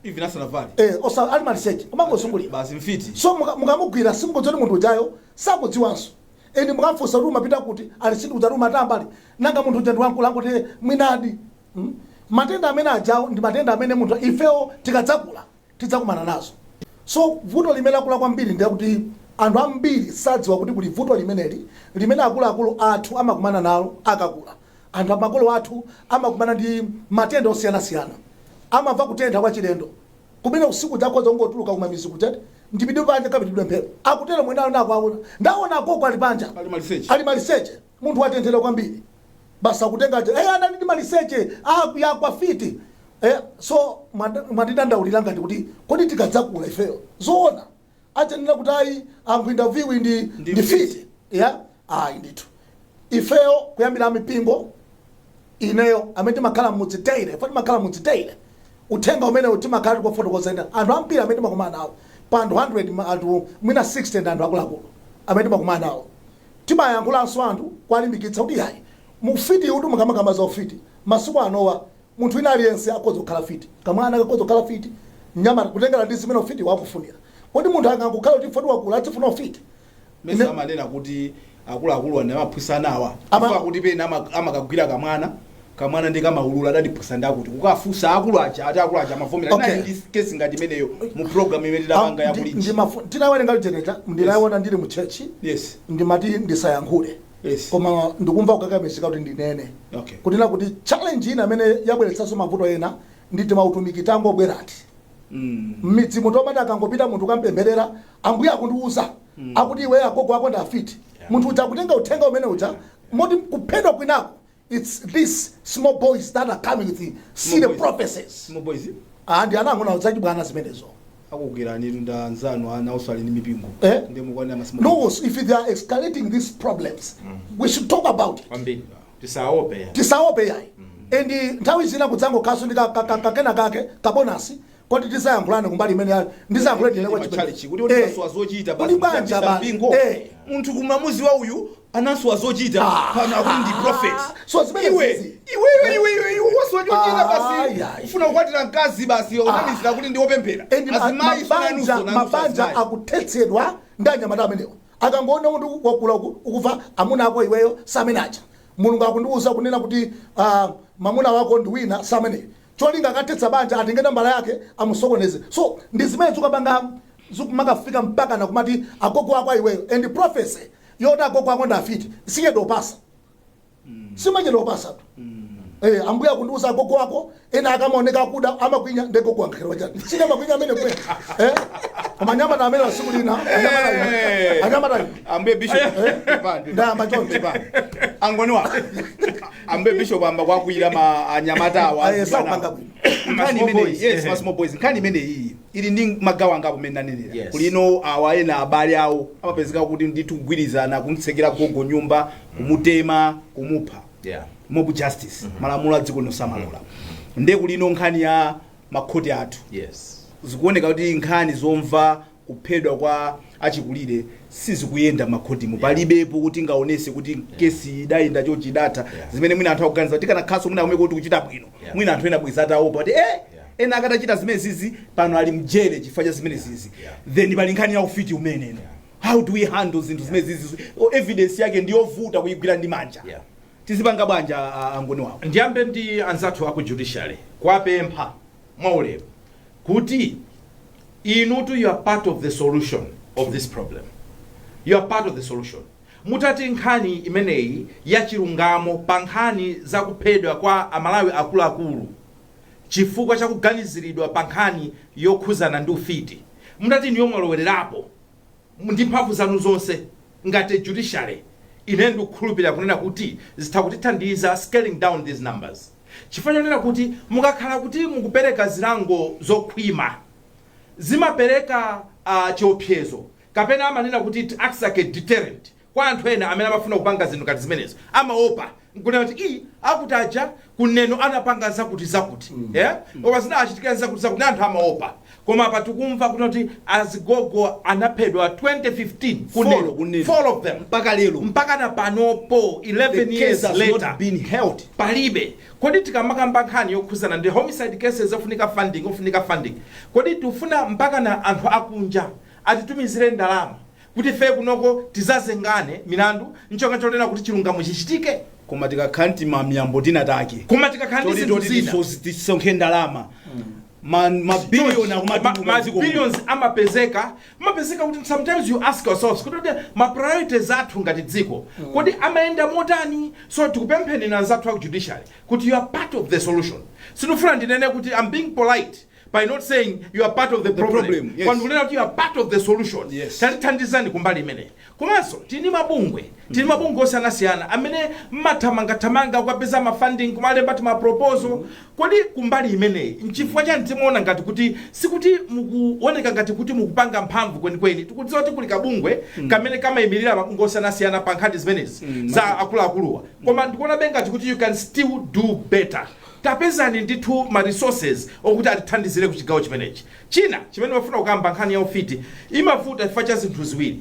even asana vale osa ali maliseche kumangosungulira basi mfiti so mukamugwira simukudzoni munthu ujayo sakudziwanso eni mukamfusa ruma pita kuti alisindi kudzaruma tambali nanga munthu uja ndi wankulu anguti mwinadi. Matenda amene ajawo ndi matenda amene munthu ifewo tikadzakula tidzakumana nazo. So vuto limene akula kwambiri ndiye kuti anthu ambiri sadziwa kuti kuli vuto limeneli limene akuluakulu athu amakumana nalo akakula. Anthu amakolo athu amakumana ndi matenda osiyanasiyana, amamva kutentha kwa chilendo kumene usiku dzakhoza kungotuluka kumamizi kutete ndipidi panja kapitidwe mphepo akutera mwenalo nako aona ndaona agogo ali panja ali maliseche munthu watenthera kwambiri basi akutenga ana ndi maliseche yakwa fiti so mwandidandaulira ngati kuti kodi tikadzakula ifeyo zoona achanena kuti ayi interview ndi fiti ndithu ifeyo kuyambira mipingo ineyo amene timakhala mudzi teire uthenga umene utimakhala tikufotokoza ina anthu ambiri amene timakumana nawo pa anthu 100 anthu mwina 60 ndi anthu akuluakulu amene timakumana nawo timayankhulanso anthu kwalimbikitsa kuti yayi mufiti uti mukamakamba za ufiti masiku anowa munthu wina aliyense akhoza kukhala fiti kamwana akhoza kukhala fiti nyama kutengera ndi zimene ufiti wakufunira kodi munthu akangokhala kuti foti wakula atifuna ufiti mesa amanena kuti akuluakulu ane amaphwisa awa chifukwa kuti pena amakagwira kamwana ndi kamaulula adadiphwisa ndakuti kukafusa akulu aja amavomera ndi kesi ngati imeneyo mu program imene tidapanga ya kulinji tinawerenga lijeneta ndinayiona ndili mu church ndimati ndisayankhule koma ndikumva kukakamizika kuti ndinene kuti nakuti challenge ina amene yabweretsanso mavuto ena nditi mautumiki tango bwerati mmidzi munthu omati akangopita munthu kampempherera ambuye akundiuza akuti iwe agogo ako ndi afiti munthu uja akutenga uthenga umene uja moti kuphedwa kwinako it's these small boys that are coming with the see the prophecies. Small boys. And anangona uzaji bwana zimenezo. Akugirani ndanzano ana uswali ni mipingo. Ndemukwana ama small. No, if they are escalating these problems, we should talk about it. Tisaope yai. And nthawi zina kudzango kaso ndikakena kake kabonasi koti tisayankhulane kumbali imene ndisayankhule ndine kwa chalichi kuti unaswa zochita basi mpingo munthu kumamuzi wa uyu anaswa zochita kana kuti ndi prophet so zimene iwe waswa zochita basi ufuna kukwatira mkazi basi unamizira kuti ndi opemphera azimayi mabanja akuthetsedwa ndi anyamata amenewo akangoona kuti wakula ukufa amuna ako iweyo samenacha mulungu akundiuza kunena kuti mamuna wako ndi wina samene cholinga akatetsa banja atenge nambala yake amusokoneze so ndi zimene zikapanga zikumakafika mpaka na kumati agogo ako iweyo and prophecy yota agogo ako ndafiti siye dopasa simaje dopasa tu ambuya akundiuza agogo ako ena akamaoneka kuda amakwinya ndego kuankhira wachani sine makwinya amene kwe amanyama na amene wasikulina anyama ambe bishop ndamba chonde angoniwa ambe bishop amba kwakuira ma anyamatawa nkani mene yes small boys nkani mene iyi ili ndi magawa ngapo mene nanenera kulino awaena abale awo amapezeka kuti nditugwirizana kumtsekera gogo nyumba kumutema kumupha mob justice malamulo adziko nosamalola nde kulino nkhani ya makhoti athu zikuoneka kuti nkhani zomva kuphedwa kwa achikulire sizikuyenda makhoti mu palibepo kuti ngaonese kuti kesi idayenda chochidata zimene mwina anthu akuganiza kuti kana khaso mwina amwe kuti kuchita bwino mwina anthu ena bweza ataopa kuti ena akatachita zimene zizi pano ali mjere chifukwa cha zimene zizi then pali nkhani ya ufiti umene how do we handle zinthu zimene zizi evidence yake ndiyovuta kuyigwira ndi manja tizipanga banja angoni wawo ndiyambe ndi anzathu aku judiciary kwapempha mwaulemu kuti inutu you are part of the solution of this problem. You are part of the solution. Mutati nkhani imeneyi ya chilungamo pa nkhani za kuphedwa kwa amalawi akuluakulu chifukwa cha kuganiziridwa pa nkhani yokhuzana ndi ufiti. Mutati niyo mwalowererapo ndi mphamvu zanu zonse ngati judiciary ine ndikukhulupirira kunena kuti zitakutithandiza scaling down these numbers. Chifukwa chonena kuti mukakhala kuti mukupereka zilango zokhwima zimapereka chiopsezo kapena amanena kuti it acts like a deterrent kwa anthu ena amene amafuna kupanga zinthu ngati zimenezo amaopa nkunena kuti akutaja kuneno anapanga zakuti opa zina achitikira zakuti anthu amaopa koma apa tikumva kuti azigogo anaphedwa 2015 kuneno 4 of them mpaka na panopo 11 years later been held palibe kodi tikamakamba nkhani yokhuzana ndi homicide cases ofunika funding kodi tifuna mpaka na anthu akunja atitumizire ndalama kuti fe kunoko tizazengane milandu nchonga chonena kuti chilungamo chichitike koma tikakhanti mamiyambo tinatake koma tikakhanti tisonkhe ndalama billions amapezeka kuti sometimes you ask yourselves kuti ma priorities athu ngati dziko kodi amaenda motani so tikupempheni na zathu aku judiciary kuti you are part of the solution sinufuna ndinene kuti I'm being polite by not saying you are part of the problem. Yes. When you are part of the solution. Yes. Tandizani kumbali imene. Komanso tini mabungwe osiyana amene matamanga ukapeza ma funding kumalemba ma proposal kodi kumbali imene nchifukwa chani timuona ngati kuti sikuti mukuoneka ngati kuti mukupanga mphamvu kwenikweni tikudziwa kuti kuli kabungwe kamene kamayimirira mabungwe osiyana pa nkhani zimenezi za akuluakuluwa koma ndikuona ngati kuti you can still do better. Tapezani ndithu ma resources okuti atithandizire ku chigawo chimenechi. China chimene wafuna kukamba nkhani ya ufiti imavuta chifukwa cha zinthu ziwiri.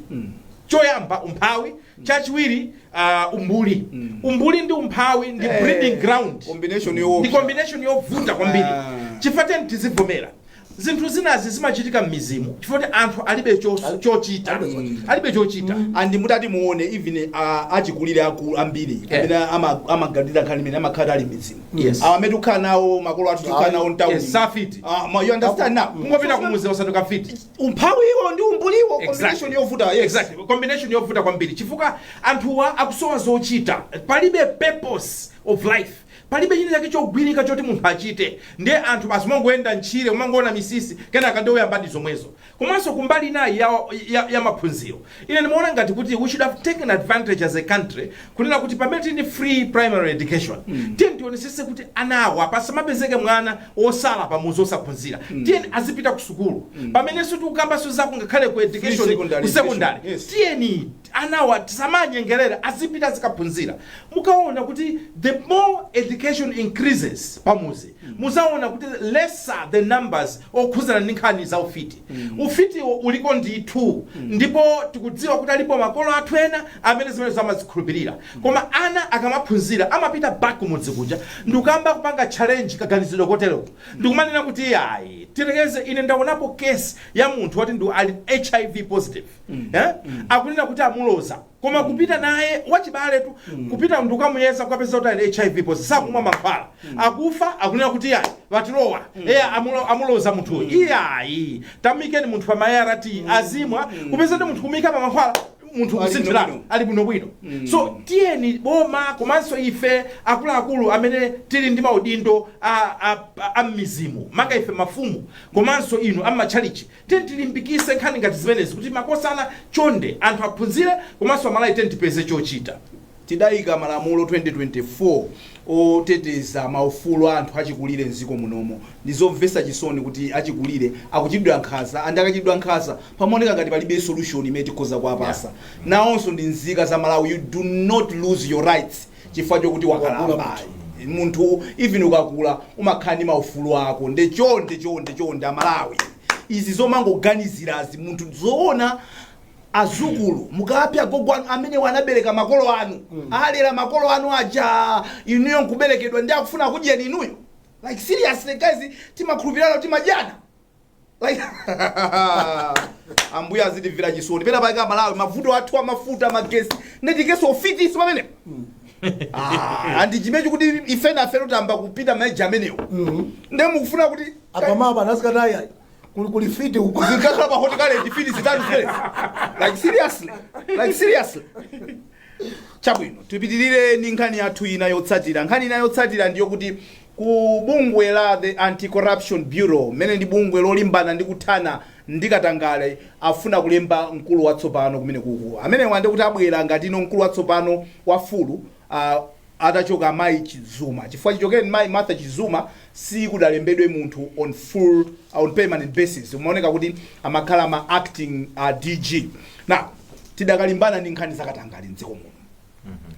Choyamba umphawi, chachiwiri umbuli. Umbuli ndi umphawi ndi breeding ground. Combination yovuta kwambiri. Chifukwa tizivomera. Zinthu zinazi zimachitika m'mizimu chifukwa anthu alibe chochita andi mutati muone even achikulire akulu ambiri amene amagadira nkhani imene amakhala ali m'mizimu amene ukhala nawo makolo athu tukhala nawo mtawuni safiti you understand now mungopita kumuzi osanduka fiti umphawiwo ndi umbuliwo combination yovuta exactly combination yovuta kwambiri chifukwa anthuwa akusowa zochita palibe purpose of life palibe china chake chogwirika choti munthu achite ndiye anthu basi mongoenda ntchire umangoona misisi kenaka ndiye uyambadi zomwezo. Komanso kumbali nayi ya maphunziro ine ndimaona ngati kuti we should have taken advantage as a country kunena kuti pamene tili free primary education tiye tionesese kuti anawa pasamapezeke mwana osala pamuzi osaphunzira tiye azipita ku sukulu pamenenso tikukambaso zako ngakhale ku education ku secondary tiyeni anawa tisamanyengerera azipita zikaphunzira. Mukaona kuti the more education increases pamuzi muzaona kuti lesser the numbers okhuzana ndi nkhani za ufiti. Ufiti uliko ndithu ndipo tikudziwa kuti alipo makolo athu ena amene zimene zamazikhulupirira koma ana akamaphunzira amapita back kumudzi kuja ndikuyamba kupanga challenge kaganizidwe kotereko ndikumanena kuti ayi tirekeze ine ndaonapo case ya munthu wati ndi ali HIV positive akunena kuti amuloza koma kupita naye wachibale tu kupita ndikamuyesa kukapeza kuti ali HIV positive sakumwa mankhwala akufa akunena kuti ayi vatilowa amuloza munthu iyayi tamikeni munthu pamayarati azimwa kupeza kuti munthu kumika mankhwala munthu kusinthirana ali bwinobwino. So tiyeni boma komanso ife akuluakulu amene tili ndi maudindo a mizimu maka ife mafumu komanso inu amachalichi tiyeni tilimbikise nkhani ngati zimenezi kuti makosana chonde anthu aphunzire komanso Malawi tiyeni tipeze chochita. Tidayika malamulo 2024 oteteza maufulu anthu achikulire mziko munomo ndizomvesa chisoni kuti achikulire akuchidwa nkhaza andakachidwa nkhaza pamaoneka ngati palibe solution imene tikhoza kuwapasa nawonso ndi nzika za Malawi. You do not lose your rights chifukwa chokuti wakalamba munthu even ukakula umakhala ndi maufulu ako nde chonde Malawi izi zomangoganizirazi munthu zoona azukulu mukapya gogo amene wanabereka makolo anu alera makolo anu aja inuyo nkuberekedwa ndi akufuna kudya inuyo like seriously guys timakhulupirana timajana like ambuya azidivira chisoni pena paka Malawi mavuto athu amafuta magesi netikeso ofiti pamene andi chimecho kuti ife nafe tamba kupita maja amenewo nde mukufuna kuti akamaba nasikanayi kuli fiti ukuzikakhala pa hotikale fiti zitatu zile like seriously chabwino tupitirire ni nkhani yathu ina yotsatira. Nkhani ina yotsatira ndiyo kuti ku bungwe la the Anti-Corruption Bureau mene ndi bungwe lolimbana ndi kuthana ndi katangale afuna kulemba mkulu watsopano kumene kuku amene wande kuti abwera ngati ino mkulu watsopano wa Phulu atachoka Mai Chizuma chifukwa chichokeni Mai Martha Chizuma si kudalembedwe munthu on permanent basis umaoneka kuti amakhala ma acting DG. Na tidakalimbana ndi nkhani zakatangale mdziko muno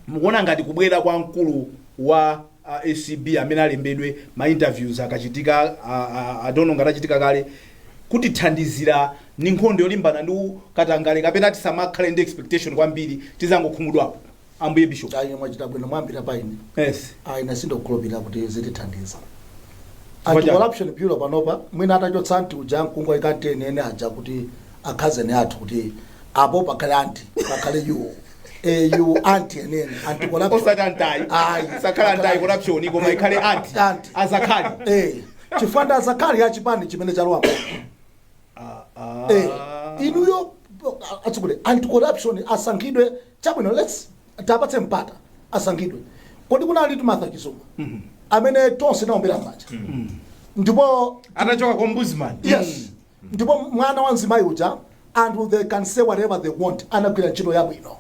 mukuona ngati kubwera kwa mkulu wa ACB amene alembedwe ma interviews akachitika adono ngatachitika kale kuti thandizira ni nkhondo yolimbana ndi katangale kapena tisamakhale ndi expectation kwambiri tizangokhumudwapo. Ambuye Bishop ayi mwachita bwino mwambira paine yes ina sindokhulupirira kuti zitithandiza Anti-Corruption Bureau panopa mwina atachotsa anti uja mkungwa ikateni ene aja kuti akhazene athu kuti apo pakhale anti pakhale you anti enene anti-corruption osati antai sakhala anti-corruption koma ikhale anti azakhali chifanda azakhali ya chipani chimene chalwamba inuyo atsukule anti-corruption asankhidwe chabwino let's tapatse mpata asankhidwe kodi kuna ali Martha Chizuma amene tonse naombera manja ndipo anachoka kwa ombudsman yes ndipo mwana wa nzimayi uja and they can say whatever they want anagwira ntchito yabwino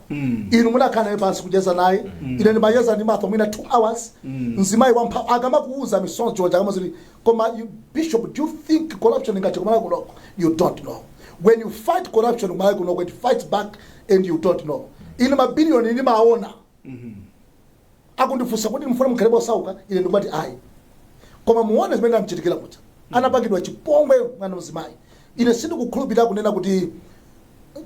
inu munakhala pansi kucheza naye ine ndimayeza ndi Martha mwina 2 hours nzimayi wampha akamakuuza misonzo George akamazili koma Bishop, do you think corruption ingati kumala kuloko? You don't know. When you fight corruption kumala kuloko, it fights back and you don't know. Ine mabilioni ine maona akundifusa kuti mfuna mkhalebo sauka ine ndikubati ayi koma muone zimene amchitikira kuti anapangidwa chipongwe mwana mzimayi ine sindikukhulupirira kunena kuti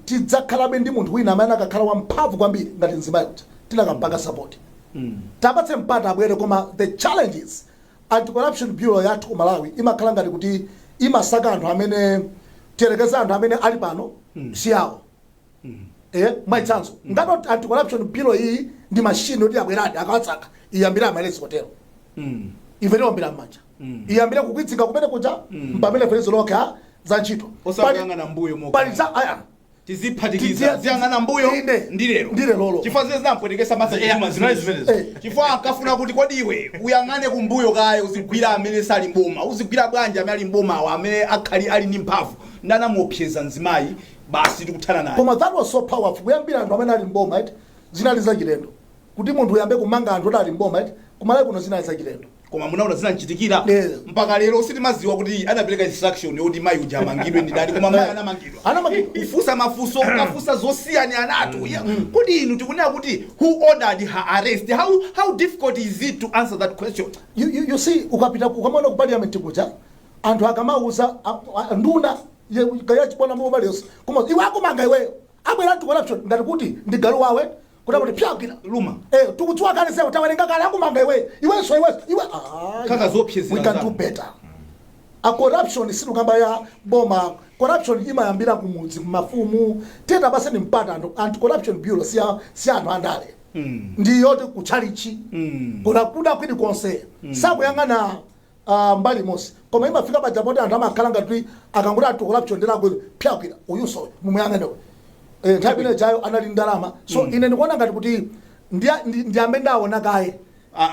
tidzakhalabe ndi munthu wina amene akakhala wamphamvu kwambiri ngati mzimayi kuti tinakampanga support tapatse mpata abwere koma the challenges Anti-Corruption Bureau yathu ku Malawi imakhala ngati kuti imasaka anthu amene tiyerekeza anthu amene ali pano siyawo mwachitsanzo ngati Anti-Corruption Bureau iyi ndi machine oti abweradi akawatsaka iyambira amalesi kotero imvere ombira manja iyambira kukwitsika kumene kuja mpamene ferezo loka za ntchito osakanga na mbuyo moka pali za aya tiziphatikiza ziyang'ana mbuyo ndi lero chifukwa zile zinampwetekesa mazachuma chifukwa ankafuna kuti kodi iwe uyang'ane kumbuyo kaya uzigwira amene sali mboma uzigwira bwanji amene ali mbomawo amene ali ndi mphamvu ndanamuopseza mzimayi basi tikuthana naye. Koma that was so powerful kuyambira anthu amene ali mboma zinali zachilendo kuti munthu uyambe kumanga anthu ali mboma kumalawi kuno zinali zachilendo. Koma munaona zinanchitikira mpaka lero sitimaziwa kuti anapereka instruction yoti mayi uja amangidwe ndi ndani koma mayi anamangidwa ufusa mafuso ukafusa zosiyana anatu kodi inu tikunena kuti who ordered her arrest. How difficult is it to answer that question? You see ukapita ukamona ku parliament kuja anthu akamauza nduna kaya chipona mbo baleso koma iwe akumanga iweyo abwera tu corruption ngati kuti ndigalo wawe kuti pyakira luma tukutswa kale seo tawerenga kale akumanga iwe kaka zopyezera we can do better. A corruption si lukamba ya boma corruption imayambira kumudzi mafumu teta basi ni mpata anti corruption bureau si anthu andale ndiyo kuchalichi kuna kuda kwini konse sabu yangana mbali mosi koma imafika pajapoti anthu amakhala ngati akangura atu corruption ndela pyakira uyuso mumuyang'anewe tabine jayo anali ndalama so ine ndikuona ngati kuti ndiyambe ndaona kaye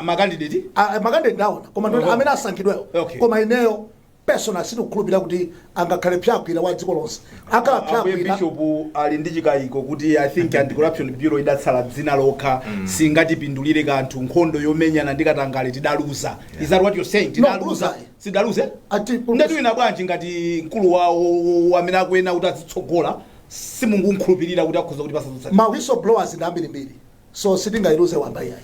makandidate ndaona koma ndo amene asankhidweyo koma ineyo personal sikukhulupirira kuti angakhale pyakira wa dziko lonse akhala pyakira. Bishop ali ndi chikayiko kuti I think anti corruption bureau idatsala dzina lokha singatipindulire kanthu nkhondo yomenyana ndikatangale tidaluza. Is that what you're saying? Tidaluza sidaluze ndatu ina bwanji ngati mkulu wawo amene akuena kuti azitsogola simungu nkhulupirira kuti akhoza kuti pasazutsa ma whistleblowers ndambirimbiri so sitingailuze wamba yayi.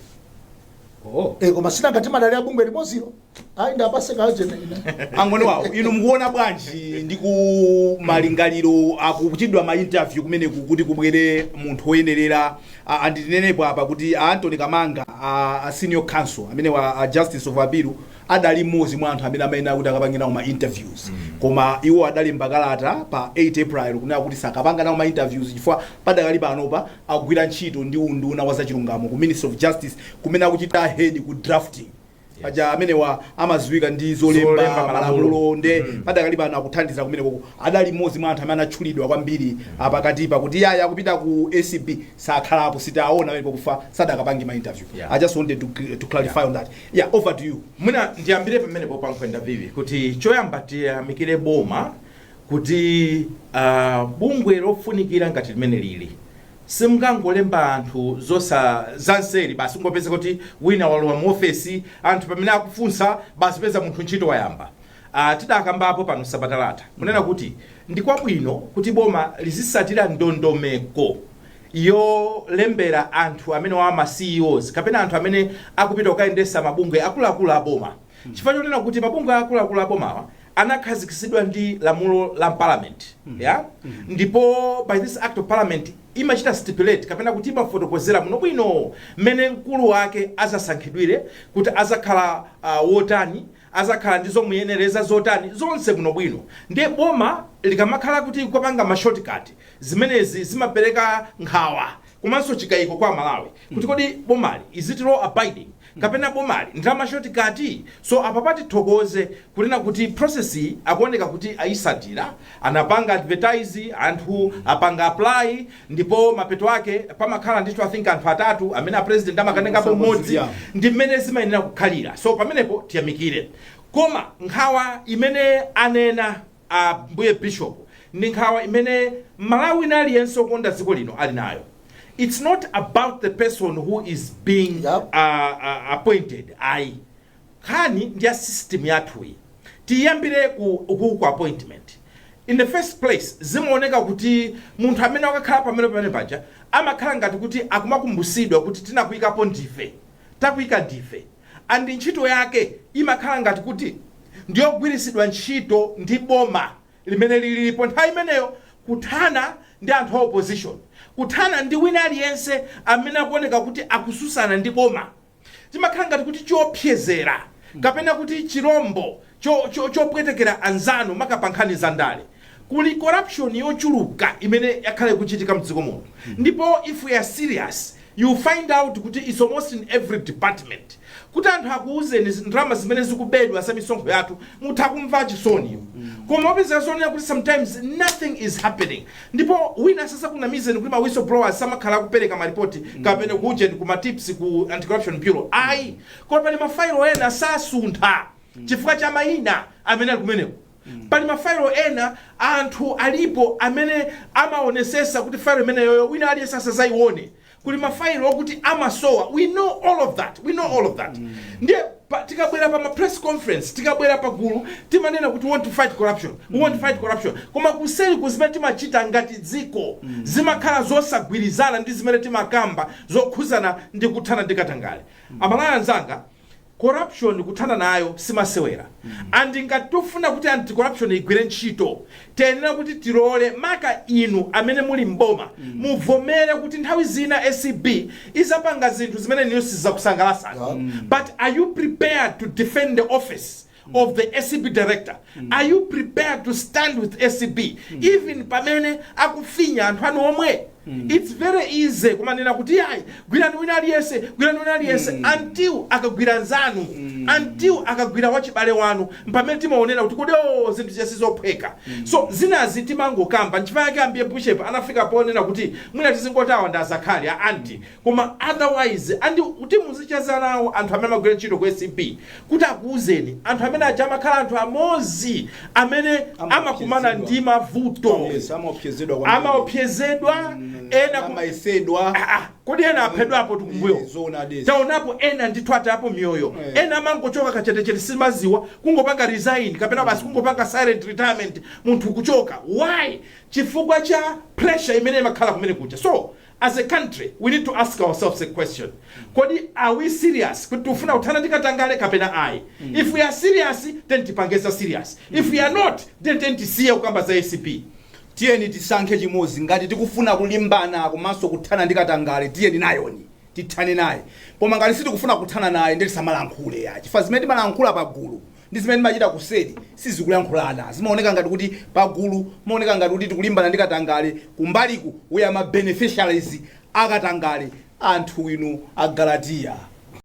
Koma sina ngati madali abungwe limozilo ayi ndapaseka ajene angone wawo inu mukuona bwanji ndi ku malingaliro akuchidwa ma interview kumene kuti kubwere munthu oyenerera anditinenepo apa kuti Anthony Kamanga a senior counsel amene wa justice of appeal adali mmodzi mwa anthu amene amayenera kuti akapangira ma interviews koma iwo adali mbakalata pa 8 April kunena kuti sakapanga nawo ma interviews chifukwa padakali panopa akugwira ntchito ndi unduna wa zachilungamo ku Ministry of Justice kumene akuchita head ku drafting aja amene wa amaziwika ndi zolemba malamulo nde padakali pano akuthandiza kumene koko adali mmodzi mwa anthu amene atchulidwa kwambiri apakatipa kuti yaya akupita ku ACP sakhalapo sitaona amene pokufa sadakapangi ma interview. I just wanted to clarify on that. Over to you. Mwina ndiyambire pamene popankhwenda vivi kuti choyamba tiyamikire boma kuti bungwe lofunikira ngati limene lili simkangolemba anthu zanseri basi ngopeza kuti wina walowa mu ofesi anthu pamene akufunsa basi peza munthu ntchito wayamba. Tidakambapo pano sabatalata kunena kuti ndikwabwino kuti boma lizisatira ndondomeko yolembera anthu amene wa CEOs kapena anthu amene akupita kukayendesa mabungwe akuluakulu a boma chifukwa chonena kuti mabungwe akuluakulu a bomawa anakhazikitsidwa ndi lamulo la parliament ndipo by this act of parliament imachita stipulate kapena kuti imafotokozera muno bwino mmene mkulu wake azasankhidwire kuti azakhala wotani azakhala ndi zomuyenereza zotani zonse muno bwino ndiye boma likamakhala kuti kupanga ma shortcut zimenezi zimapereka nkhawa komanso chikayiko kwa Malawi kuti kodi bomali is it law abiding kapena bomali ndama shortcut. So apapati thokoze kunena kuti process akuoneka kuti aisatira anapanga advertise anthu apanga apply ndipo mapeto ake pamakhala ndithu I think anthu atatu amene president amakanengapo mmodzi ndi mmene zimayenera kukhalira. So pamenepo tiyamikire koma nkhawa imene anena mbuye bishop ndi nkhawa imene Malawi aliyense okonda dziko lino ali nayo. It's not about the person who is being appointed. Kani ndiya system yathui tiyambire ku appointment. In the first place zimaoneka kuti munthu amene wakakhala pamene paja amakhala ngati kuti akumakumbusidwa kuti tinakuyikapo ndife takuyika ndife andi ntchito yake imakhala ngati kuti ndiyogwirisidwa ntchito ndi boma limene lilipo nthawi imeneyo kuthana ndi anthu a opposition kuthana ndi wina aliyense amene akuoneka kuti akususana ndi boma. Timakhala ngati kuti chiopsezera kapena kuti chirombo chopwetekera anzanu makapankhani za ndale. Kuli corruption yochuluka imene yakhale kuchitika mdziko muno ndipo if we are serious you find out kuti it's almost in every department kuti anthu akuuzeni ndalama zimene zikubedwa za misonkho yathu mutakumva chisoni koma wapeza zonena kuti sometimes nothing is happening ndipo wina sasa kunamizeni kuti ma whistleblowers samakhala kupereka maripoti kapene kuujeni ku matips ku anti-corruption bureau ayi koma pali mafailo ena sasuntha chifukwa cha mayina amene ali kumeneko pali mafailo ena anthu alipo amene amaonesesa kuti failo imeneyoyo wina aliyense asazayione kuli mafailo okuti amasowa we know all of that ndiye tikabwera pa ma press conference tikabwera pa gulu timanena kuti we want to fight corruption koma kuseli kuzimene timachita ngati dziko zimakhala zosagwirizana ndi zimene timakamba zokhuzana ndi kuthana ndi katangale amalaya anzanga corruption kuthana nayo simasewera and ngati tofuna kuti anti-corruption igwire ntchito tenera kuti tilole maka inu amene muli mboma muvomere kuti nthawi zina SCB izapanga zinthu zimene niyo sizakusangalasani but are you prepared to defend the office of the SCB director? Are you prepared to stand with SCB even pamene akufinya anthu anu omwe? It's very easy kumanena kuti ayi gwirani wina aliyese until akagwira nzanu until akagwira wachibale wanu mpamene timaonera kuti kodi zinthu zisizophweka so zinazi timangokamba nchifukwa yake ambiye Bishop anafika ponena kuti mwina tizingotawa ndazakhale anti koma otherwise andi kuti muzichaza nawo anthu amene amagwira ntchito ku SCB kuti akuuzeni anthu amene aja amakhala anthu amozi amene amakumana ndi mavuto amaopsezedwa ena kumaisedwa kodi ena aphedwa apo tukumbuyo taonapo ena ndithu apo mioyo ena mangochoka kachetechete simaziwa kungopanga resign kapena basi kungopanga silent retirement munthu kuchoka why chifukwa cha pressure imene makhala kumene kucha so as a country we need to ask ourselves a question kodi are we serious kuti tufuna kuthana ndi katangale kapena ayi if we are serious then tipangeza serious if we are not then tisiye kukamba za ACP tiyeni tisankhe chimozi ngati tikufuna kulimbana komanso kuthana ndi katangale tiyeni nayoni tithane naye koma ngati sitikufuna kuthana naye ndi tisamalankhule ya chifukwa zimene timalankhula pagulu ndi zimene timachita kuseri sizikulankhulana zimaoneka ngati kuti pagulu maoneka ngati kuti tikulimbana ndi katangale kumbaliku we are ma beneficiaries akatangale anthu inu a Galatiya